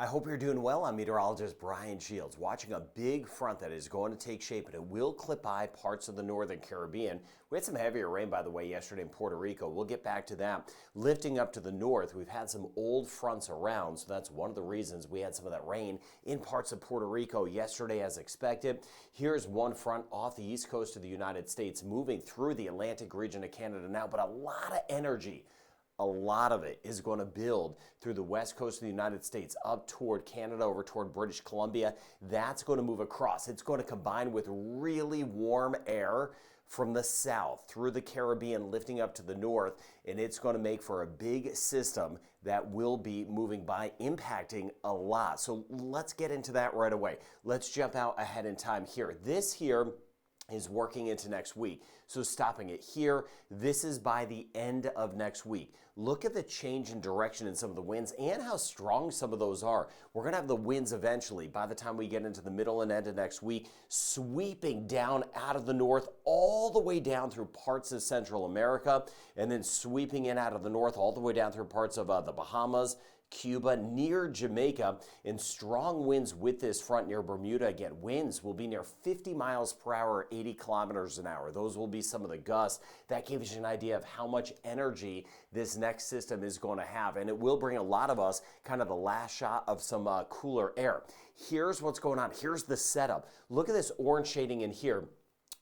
I hope you're doing well. I'm meteorologist Brian Shields, watching a big front that is going to take shape, and it will clip by parts of the northern Caribbean. We had some heavier rain, by the way, yesterday in Puerto Rico. We'll get back to that. Lifting up to the north, we've had some old fronts around, so that's one of the reasons we had some of that rain in parts of Puerto Rico yesterday as expected. Here's one front off the east coast of the United States, moving through the Atlantic region of Canada now, but a lot of energy. A lot of it is going to build through the west coast of the United States up toward Canada, over toward British Columbia. That's going to move across. It's going to combine with really warm air from the south through the Caribbean, lifting up to the north, and it's going to make for a big system that will be moving by, impacting a lot. So let's get into that right away. Let's jump out ahead in time here. This here is working into next week. So stopping it here, this is by the end of next week. Look at the change in direction in some of the winds and how strong some of those are. We're going to have the winds eventually, by the time we get into the middle and end of next week, sweeping down out of the north all the way down through parts of Central America, and then sweeping in out of the north all the way down through parts of the Bahamas, Cuba, near Jamaica, and strong winds with this front near Bermuda. Again, winds will be near 50 miles per hour, 80 kilometers an hour. Those will be some of the gusts. That gives you an idea of how much energy this next system is going to have, and it will bring a lot of us kind of the last shot of some cooler air. Here's what's going on. Here's the setup. Look at this orange shading in here.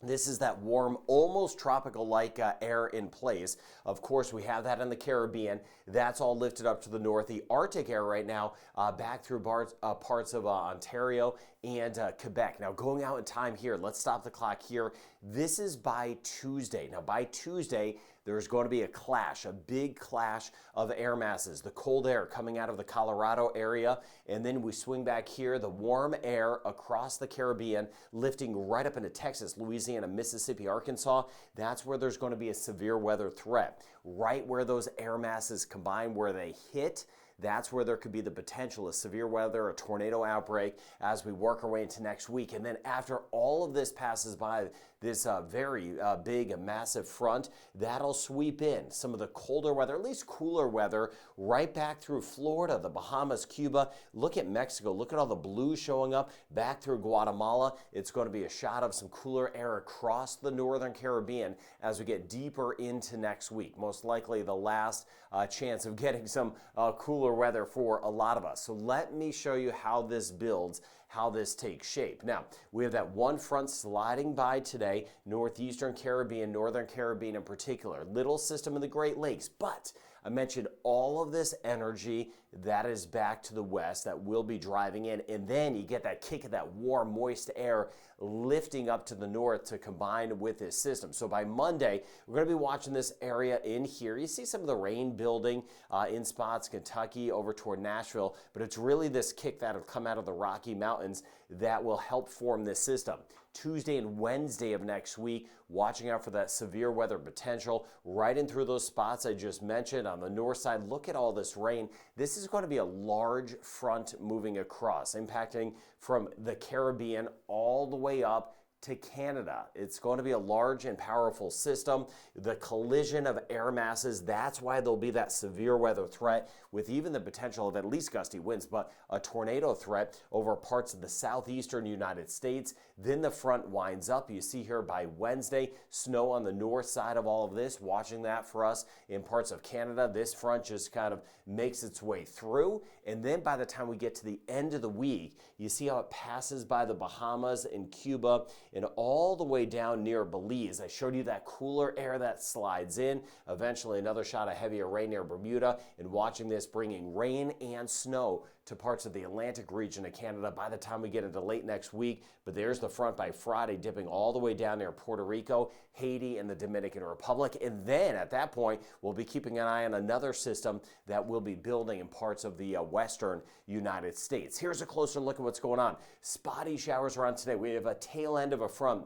This is that warm, almost tropical-like air in place. Of course, we have that in the Caribbean. That's all lifted up to the north. The Arctic air right now back through parts of Ontario and Quebec. Now, going out in time here, let's stop the clock here. This is by Tuesday. Now, by Tuesday, there's going to be a clash, a big clash of air masses. The cold air coming out of the Colorado area, and then we swing back here, the warm air across the Caribbean, lifting right up into Texas, Louisiana, Mississippi, Arkansas. That's where there's going to be a severe weather threat. Right where those air masses combine, where they hit, that's where there could be the potential of severe weather, a tornado outbreak as we work our way into next week. And then after all of this passes by, this very big and massive front, that'll sweep in some of the colder weather, at least cooler weather, right back through Florida, the Bahamas, Cuba. Look at Mexico. Look at all the blue showing up back through Guatemala. It's going to be a shot of some cooler air across the northern Caribbean as we get deeper into next week. Most likely the last chance of getting some cooler weather for a lot of us. So let me show you how this builds, how this takes shape. Now, we have that one front sliding by today, northeastern Caribbean, northern Caribbean in particular, little system in the Great Lakes, but I mentioned all of this energy that is back to the west that will be driving in, and then you get that kick of that warm, moist air lifting up to the north to combine with this system. So by Monday, we're going to be watching this area in here. You see some of the rain building in spots, Kentucky over toward Nashville, but it's really this kick that will come out of the Rocky Mountains that will help form this system. Tuesday and Wednesday of next week, watching out for that severe weather potential right in through those spots I just mentioned on the north side. Look at all this rain. This is going to be a large front moving across, impacting from the Caribbean all the way up to Canada. It's going to be a large and powerful system. The collision of air masses, that's why there'll be that severe weather threat with even the potential of at least gusty winds, but a tornado threat over parts of the southeastern United States. Then the front winds up. You see here by Wednesday, snow on the north side of all of this, watching that for us in parts of Canada. This front just kind of makes its way through. And then by the time we get to the end of the week, you see how it passes by the Bahamas and Cuba and all the way down near Belize. I showed you that cooler air that slides in. Eventually another shot of heavier rain near Bermuda, and watching this bringing rain and snow to parts of the Atlantic region of Canada by the time we get into late next week. But there's the front by Friday, dipping all the way down near Puerto Rico, Haiti, and the Dominican Republic. And then at that point, we'll be keeping an eye on another system that will be building in parts of the western United States. Here's a closer look at what's going on. Spotty showers around today. We have a tail end of a front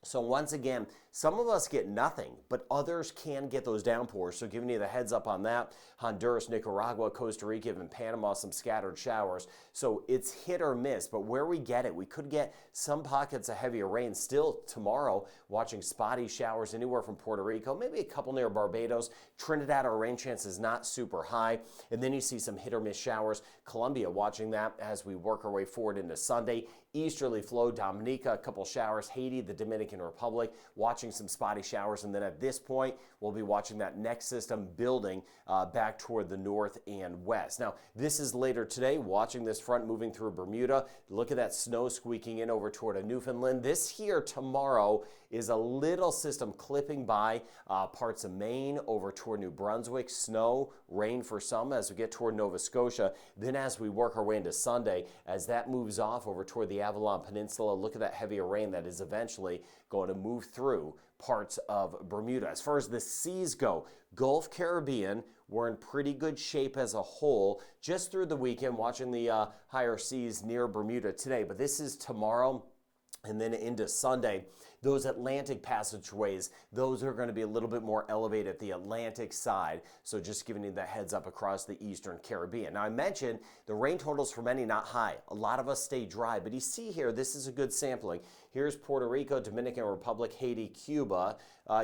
So once again, some of us get nothing, but others can get those downpours. So giving you the heads up on that, Honduras, Nicaragua, Costa Rica, even Panama, some scattered showers. So it's hit or miss, but where we get it, we could get some pockets of heavier rain still tomorrow, watching spotty showers anywhere from Puerto Rico, maybe a couple near Barbados. Trinidad, our rain chance is not super high. And then you see some hit or miss showers. Colombia, watching that as we work our way forward into Sunday. Easterly flow, Dominica, a couple showers. Haiti, the Dominican Republic, watching some spotty showers. And then at this point, we'll be watching that next system building back toward the north and west. Now, this is later today, watching this front moving through Bermuda. Look at that snow squeaking in over toward a Newfoundland. This here tomorrow is a little system clipping by parts of Maine over toward New Brunswick. Snow, rain for some as we get toward Nova Scotia. Then as we work our way into Sunday, as that moves off over toward the Avalon Peninsula, look at that heavier rain that is eventually going to move through parts of Bermuda. As far as the seas go, Gulf Caribbean, we're in pretty good shape as a whole just through the weekend, watching the higher seas near Bermuda today. But this is tomorrow and then into Sunday. Those Atlantic passageways, those are going to be a little bit more elevated at the Atlantic side. So just giving you that heads up across the Eastern Caribbean. Now I mentioned the rain totals for many not high. A lot of us stay dry, but you see here, this is a good sampling. Here's Puerto Rico, Dominican Republic, Haiti, Cuba.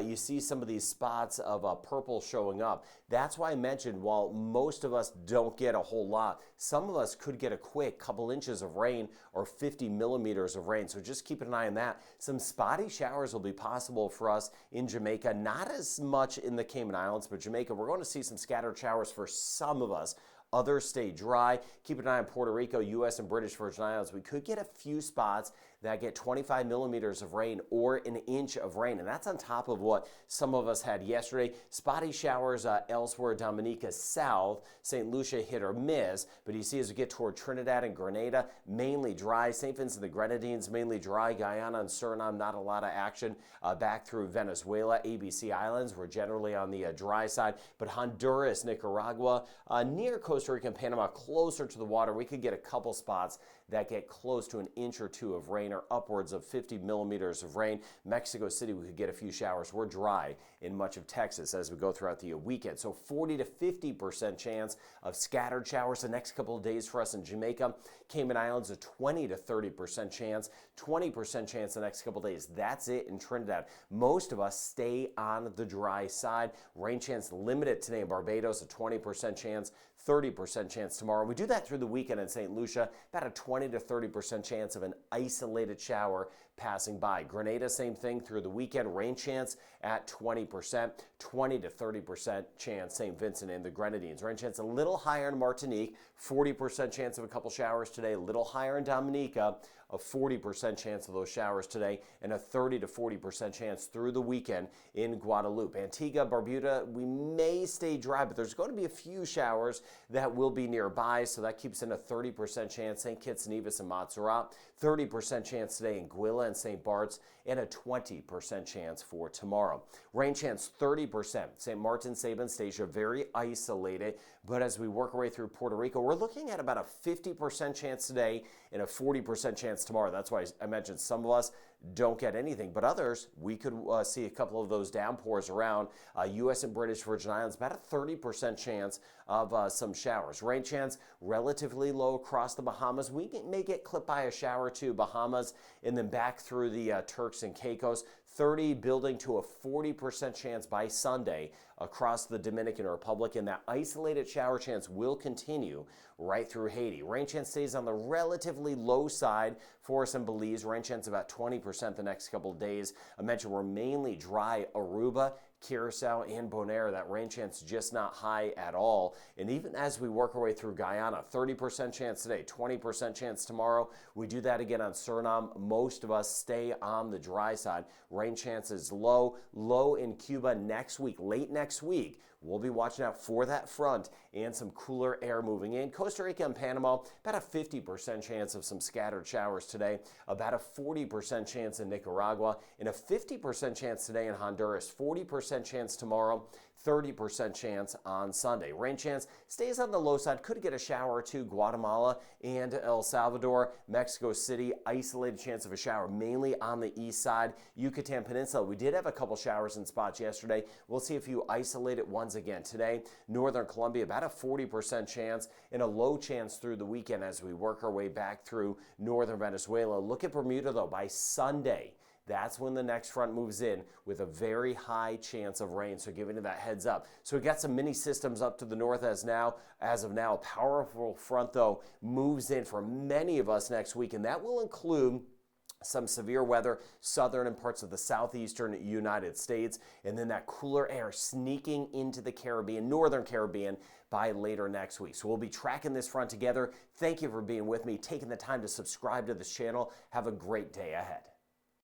You see some of these spots of purple showing up. That's why I mentioned while most of us don't get a whole lot, some of us could get a quick couple inches of rain or 50 millimeters of rain. So just keep an eye on that. Some spotty showers will be possible for us in Jamaica, not as much in the Cayman Islands, but Jamaica, we're going to see some scattered showers for some of us. Others stay dry. Keep an eye on Puerto Rico, U.S. and British Virgin Islands. We could get a few spots that get 25 millimeters of rain or an inch of rain, and that's on top of what some of us had yesterday. Spotty showers elsewhere, Dominica south, St. Lucia hit or miss, but you see as we get toward Trinidad and Grenada, mainly dry. St. Vincent and the Grenadines, mainly dry. Guyana and Suriname, not a lot of action. Back through Venezuela, ABC Islands, we're generally on the dry side, but Honduras, Nicaragua, near Costa Rica and Panama, closer to the water, we could get a couple spots that get close to an inch or two of rain or upwards of 50 millimeters of rain. Mexico City, we could get a few showers. We're dry in much of Texas as we go throughout the weekend. So 40 to 50% chance of scattered showers the next couple of days for us in Jamaica. Cayman Islands, a 20 to 30% chance, 20% chance the next couple of days. That's it in Trinidad. Most of us stay on the dry side. Rain chance limited today in Barbados, a 20% chance, 30% chance tomorrow. We do that through the weekend in St. Lucia, about a 20 to 30% chance of an isolated shower passing by. Grenada, same thing through the weekend. Rain chance at 20%, 20 to 30% chance, St. Vincent and the Grenadines. Rain chance a little higher in Martinique, 40% chance of a couple showers today, a little higher in Dominica, a 40% chance of those showers today, and a 30 to 40% chance through the weekend in Guadeloupe. Antigua, Barbuda, we may stay dry, but there's going to be a few showers that will be nearby, so that keeps in a 30% chance. St. Kitts and Nevis and Montserrat, 30% chance today in Guila and St. Bart's, and a 20% chance for tomorrow. Rain chance 30%. St. Martin, Sabin, Statia, very isolated, but as we work our way through Puerto Rico, we're looking at about a 50% chance today and a 40% chance tomorrow. That's why I mentioned some of us don't get anything, but others, we could see a couple of those downpours around U.S. and British Virgin Islands, about a 30% chance of some showers. Rain chance relatively low across the Bahamas. We may get clipped by a shower or two, Bahamas, and then back through the Turks and Caicos. 30 building to a 40% chance by Sunday across the Dominican Republic, and that isolated shower chance will continue right through Haiti. Rain chance stays on the relatively low side for us in Belize. Rain chance about 20% the next couple of days. I mentioned we're mainly dry. Aruba, Curacao, and Bonaire, that rain chance just not high at all. And even as we work our way through Guyana, 30% chance today, 20% chance tomorrow. We do that again on Suriname. Most of us stay on the dry side. Rain chance is low. Low in Cuba next week, late next week. We'll be watching out for that front and some cooler air moving in. Costa Rica and Panama, about a 50% chance of some scattered showers today, about a 40% chance in Nicaragua, and a 50% chance today in Honduras, 40% chance tomorrow, 30% chance on Sunday. Rain chance stays on the low side. Could get a shower or two. Guatemala and El Salvador. Mexico City, isolated chance of a shower, mainly on the east side. Yucatan Peninsula, we did have a couple showers in spots yesterday. We'll see a few isolated ones again today. Northern Colombia, about a 40% chance, and a low chance through the weekend as we work our way back through northern Venezuela. Look at Bermuda, though. By Sunday, that's when the next front moves in with a very high chance of rain, so giving you that heads up. So we got some mini systems up to the north as of now. A powerful front, though, moves in for many of us next week, and that will include some severe weather, southern and parts of the southeastern United States, and then that cooler air sneaking into the Caribbean, northern Caribbean, by later next week. So we'll be tracking this front together. Thank you for being with me, taking the time to subscribe to this channel. Have a great day ahead.